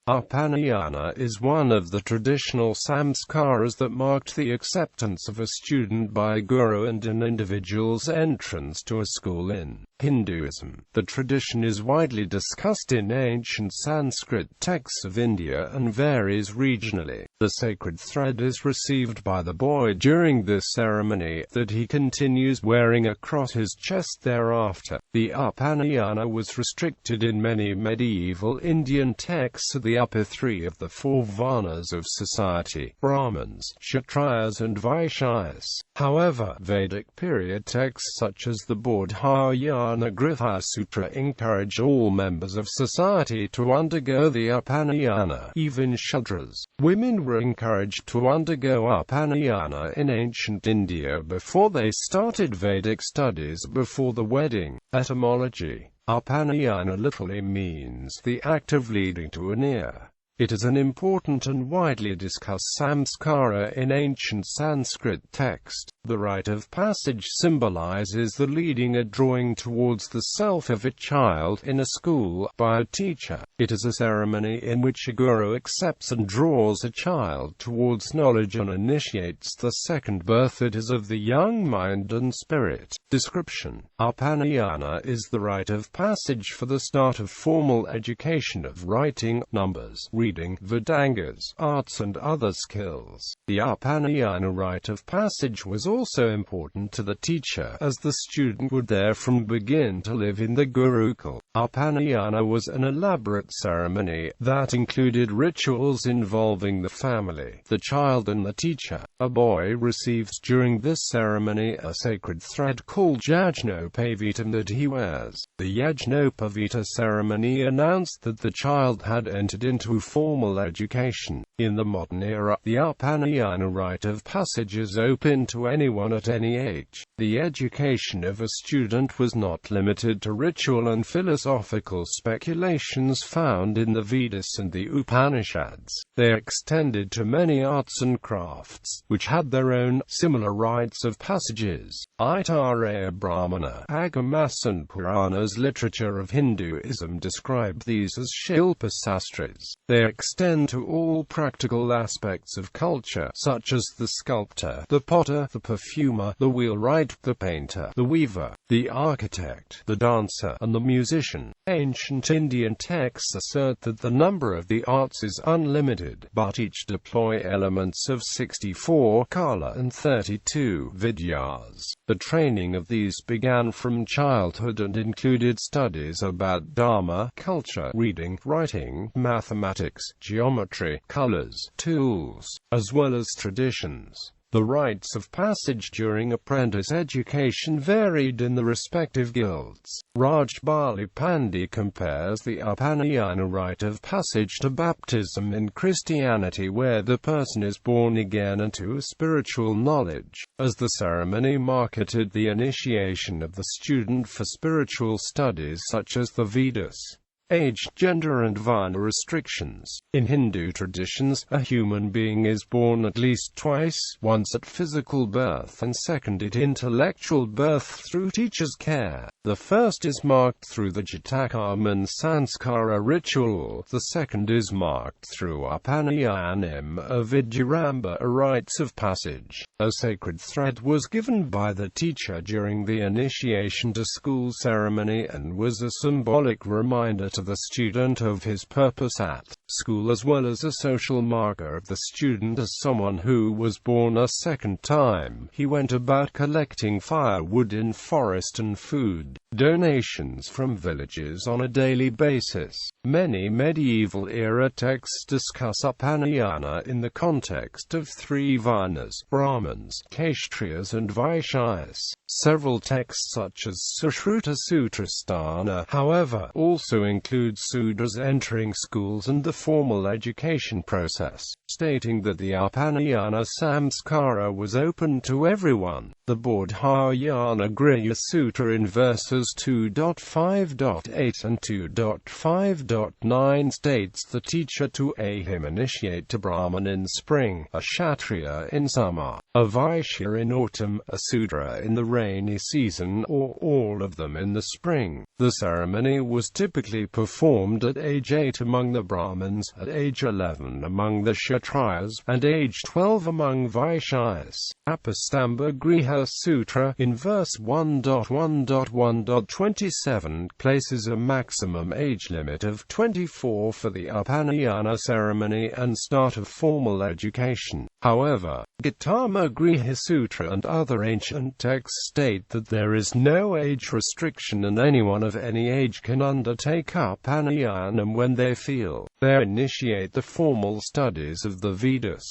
Upanayana is one of the traditional saṃskāras that marked the acceptance of a student by a guru and an individual's entrance to a school in Hinduism. The tradition is widely discussed in ancient Sanskrit texts of India and varies regionally. The sacred thread is received by the boy during this ceremony, that he continues wearing across his chest thereafter. The Upanayana was restricted in many medieval Indian texts to the upper three of the four varnas of society: brahmins, kshatriyas and vaishyas. However, Vedic period texts such as the Bodhayana Griha Sutra encourage all members of society to undergo the Upanayana. Even Shudras, women, were encouraged to undergo Upanayana in ancient India before they started Vedic studies before the wedding. Etymology. Upanayana literally means the act of leading to an ear. It is an important and widely discussed saṃskāra in ancient Sanskrit text. The rite of passage symbolizes the leading or drawing towards the self of a child in a school by a teacher. It is a ceremony in which a guru accepts and draws a child towards knowledge and initiates the second birth, that is, of the young mind and spirit. Description. Upanayana is the rite of passage for the start of formal education of writing, numbers, reading, Vedangas, arts and other skills. The Upanayana rite of passage was also important to the teacher, as the student would therefrom begin to live in the Gurukul. Upanayana was an elaborate ceremony that included rituals involving the family, the child and the teacher. A boy receives during this ceremony a sacred thread called Yajnopavitam that he wears. The Yajnopavita ceremony announced that the child had entered into formal education. In the modern era, the Upanayana rite of passage is open to anyone at any age. The education of a student was not limited to ritual and philosophical speculations found in the Vedas and the Upanishads. They extended to many arts and crafts, which had their own, similar rites of passages. Aitareya Brahmana, Agamas and Puranas literature of Hinduism describe these as Shilpa Sastras. They extend to all practical aspects of culture, such as the sculptor, the potter, the perfumer, the wheelwright, the painter, the weaver, the architect, the dancer, and the musician. Ancient Indian texts assert that the number of the arts is unlimited, but each deploy elements of 64 kala and 32 vidyas. The training of these began from childhood and included studies about dharma, culture, reading, writing, mathematics, geometry, colors, tools, as well as traditions. The rites of passage during apprentice education varied in the respective guilds. Rajbali Pandey compares the Upanayana rite of passage to baptism in Christianity, where the person is born again into spiritual knowledge, as the ceremony marketed the initiation of the student for spiritual studies such as the Vedas. Age, gender and varna restrictions. In Hindu traditions, a human being is born at least twice, once at physical birth and second at intellectual birth through teacher's care. The first is marked through the Jatakarman saṃskāra ritual, the second is marked through Upanayanam Vidyaramba, rites of passage. A sacred thread was given by the teacher during the initiation to school ceremony and was a symbolic reminder to the student of his purpose at school, as well as a social marker of the student as someone who was born a second time. He went about collecting firewood in forest and food donations from villages on a daily basis. Many medieval-era texts discuss Upanayana in the context of three varnas: brahmins, kshatriyas and vaishyas. Several texts such as Sushruta Sutrasthana, however, also include Sudras entering schools and the formal education process, stating that the Upanayana saṃskāra was open to everyone. The Bodhayana Griya Sutra in verses 2.5.8 and 2.5.9 states the teacher to a hymn initiate a Brahmin in spring, a kshatriya in summer, a vaishya in autumn, a Sudra in the rainy season, or all of them in the spring. The ceremony was typically performed at age 8 among the Brahmins, at age 11 among the kshatriyas, and age 12 among vaishyas. Apastamba Griha Sutra, in verse 1.1.1.27, places a maximum age limit of 24 for the Upanayana ceremony and start of formal education. However, Gautama Griha Sutra and other ancient texts state that there is no age restriction and anyone of any age can undertake Upanayana when they feel. They initiate the formal studies of the Vedas.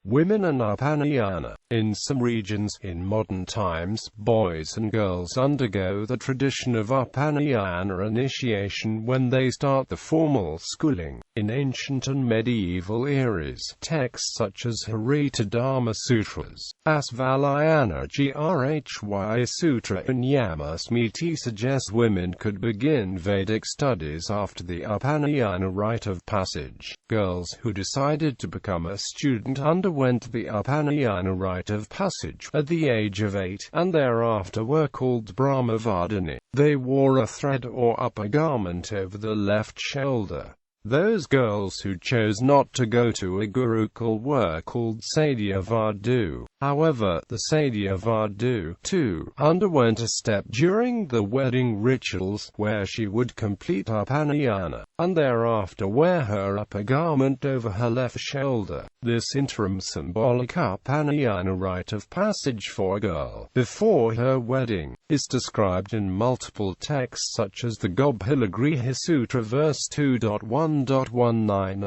Women and Upanayana. In some regions, in modern times, boys and girls undergo the tradition of Upanayana initiation when they start the formal schooling. In ancient and medieval eras, texts such as Harita Dharma Sutras, Asvalayana Grhy Sutra and Yamasmiti suggest women could begin Vedic studies after the Upanayana rite of passage. Girls who decided to become a student underwent the Upanayana rite of passage at the age of 8, and thereafter were called Brahmavardhini. They wore a thread or upper garment over the left shoulder. Those girls who chose not to go to a gurukul were called Sadyavadu. However, the Sadyavadu, too, underwent a step during the wedding rituals, where she would complete Upanayana, and thereafter wear her upper garment over her left shoulder. This interim symbolic Upanayana rite of passage for a girl, before her wedding, is described in multiple texts such as the Gobhila Griha Sutra verse 2.1.19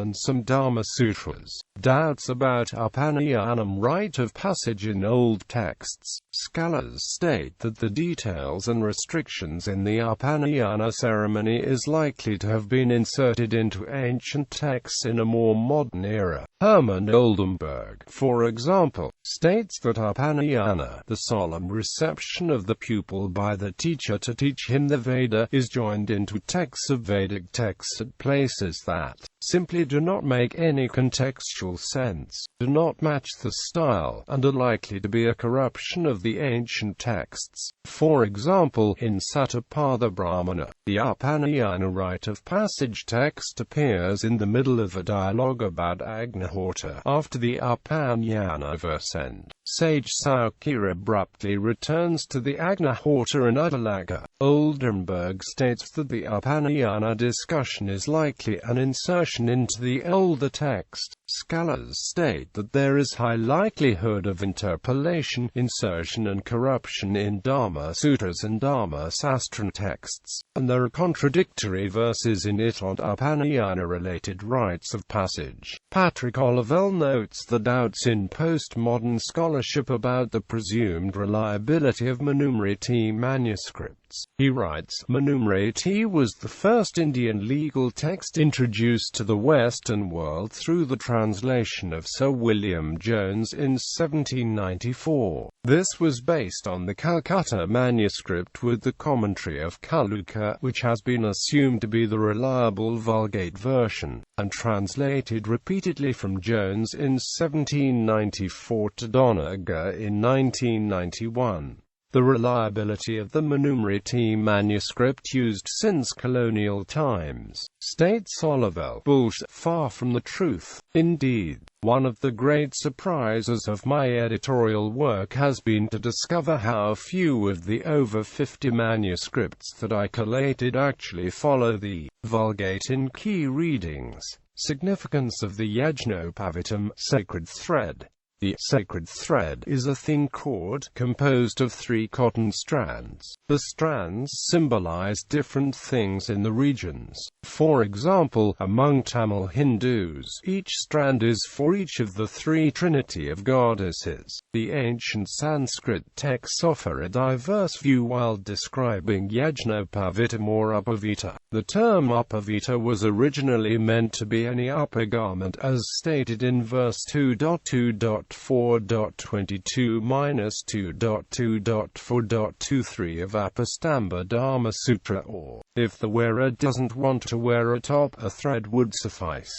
and some Dharma Sutras. Doubts about Upanayana rite of passage in old texts. Scholars state that the details and restrictions in the Upanayana ceremony is likely to have been inserted into ancient texts in a more modern era. Hermann Oldenburg, for example, states that Upanayana, the solemn reception of the pupil by the teacher to teach him the Veda, is joined into texts of Vedic texts at places that simply do not make any contextual sense, do not match the style, and are likely to be a corruption of the ancient texts. For example, in Sattapada Brahmana, the Upanayana rite of passage text appears in the middle of a dialogue about Agnihotra. After the Upanayana verse end, sage Saukya abruptly returns to the Agnihotra and Uddalaka. Oldenburg states that the Upanayana discussion is likely an insertion into the older text. Scholars state that there is high likelihood of interpolation, insertion and corruption in Dharma Sutras and Dharma Sastra texts, and there are contradictory verses in it on Upanayana-related rites of passage. Patrick Olivelle notes the doubts in postmodern scholarship about the presumed reliability of Manusmriti manuscripts. He writes, Manusmriti was the first Indian legal text introduced to the Western world through the translation of Sir William Jones in 1794. This was based on the Calcutta manuscript with the commentary of Chalukya, which has been assumed to be the reliable Vulgate version, and translated repeatedly from Jones in 1794 to Donegal in 1991. The reliability of the Manusmriti manuscript used since colonial times, states Olivelle, bullshit, far from the truth. Indeed, one of the great surprises of my editorial work has been to discover how few of the over 50 manuscripts that I collated actually follow the Vulgate in key readings. Significance of the Yajnopavitam, sacred thread. The sacred thread is a thin cord composed of 3 cotton strands. The strands symbolize different things in the regions. For example, among Tamil Hindus, each strand is for each of the 3 trinity of goddesses. The ancient Sanskrit texts offer a diverse view while describing Yajnopavitam or Upavita. The term Upavita was originally meant to be any upper garment as stated in verse 2.2. 2.4.22-2.4.23 of Apastamba Dharma Sutra, or, if the wearer doesn't want to wear a top, a thread would suffice.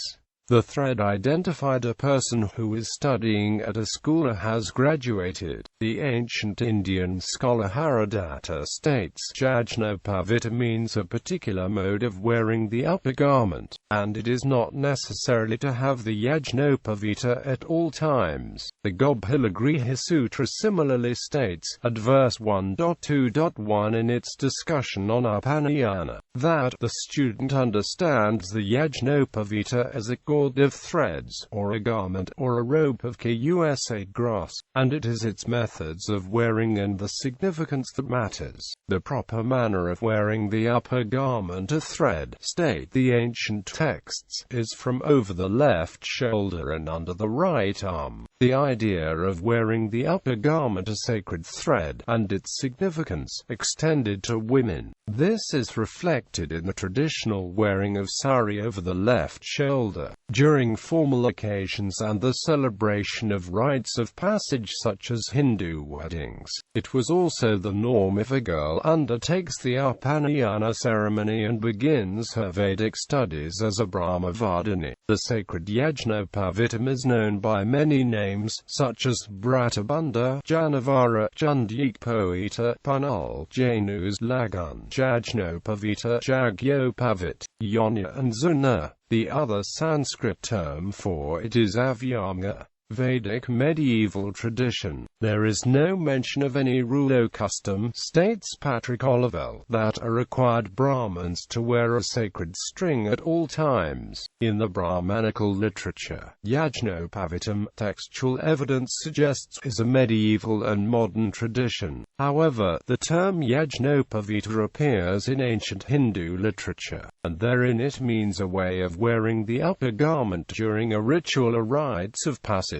The thread identified a person who is studying at a school or has graduated. The ancient Indian scholar Haradatta states, Yajñopavita means a particular mode of wearing the upper garment, and it is not necessarily to have the Yajñopavita at all times. The Gobhilagriha Sutra similarly states, at verse 1.2.1 in its discussion on Upanayana, that the student understands the Yajñopavita as a cord of threads, or a garment, or a rope of kshatriyas grass, and it is its methods of wearing and the significance that matters. The proper manner of wearing the upper garment, a thread, state the ancient texts, is from over the left shoulder and under the right arm. The idea of wearing the upper garment, a sacred thread, and its significance, extended to women. This is reflected in the traditional wearing of sari over the left shoulder, during formal occasions and the celebration of rites of passage such as Hindu weddings. It was also the norm if a girl undertakes the Upanayana ceremony and begins her Vedic studies as a Brahmavardhini. The sacred Yajñopavitam is known by many names, such as Bratabandha, Janavara, Jundikpoita, Punal, Janus Lagun, Yajñopavita, Jagyopavit, Yonya and Zuna. The other Sanskrit term for it is avyanga. Vedic medieval tradition. There is no mention of any rule or custom, states Patrick Olivelle, that required Brahmins to wear a sacred string at all times. In the Brahmanical literature, Yajñopavitam, textual evidence suggests, is a medieval and modern tradition. However, the term Yajñopavita appears in ancient Hindu literature, and therein it means a way of wearing the upper garment during a ritual or rites of passage.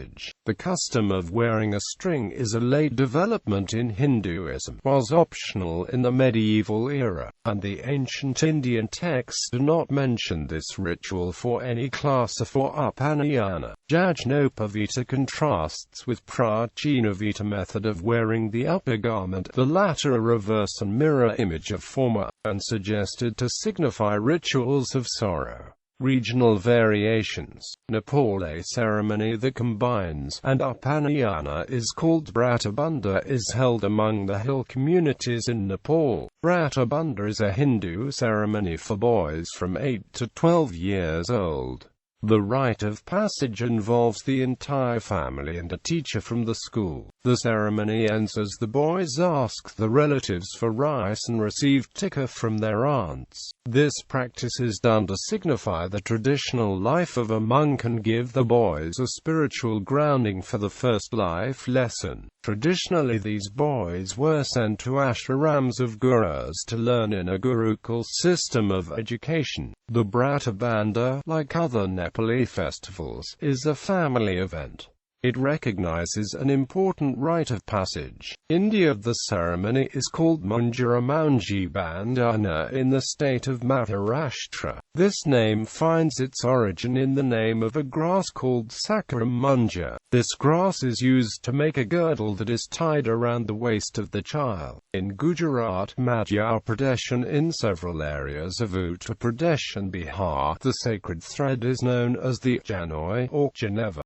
The custom of wearing a string is a late development in Hinduism, was optional in the medieval era, and the ancient Indian texts do not mention this ritual for any class or Upanayana. Yajñopavita contrasts with Prachinavita method of wearing the upper garment, the latter a reverse and mirror image of former, and suggested to signify rituals of sorrow. Regional variations. Nepal, a ceremony that combines and Upanayana is called Bratabandha, is held among the hill communities in Nepal. Bratabandha is a Hindu ceremony for boys from 8 to 12 years old. The rite of passage involves the entire family and a teacher from the school. The ceremony ends as the boys ask the relatives for rice and receive tikka from their aunts. This practice is done to signify the traditional life of a monk and give the boys a spiritual grounding for the first life lesson. Traditionally, these boys were sent to ashrams of gurus to learn in a gurukul system of education. The Bratabandha, like other Nepali festivals, is a family event. It recognizes an important rite of passage. India, the ceremony is called Munjira Maunji Bandhana in the state of Maharashtra. This name finds its origin in the name of a grass called Sakaram Munja. This grass is used to make a girdle that is tied around the waist of the child. In Gujarat, Madhya Pradesh and in several areas of Uttar Pradesh and Bihar, the sacred thread is known as the Janoi or Geneva.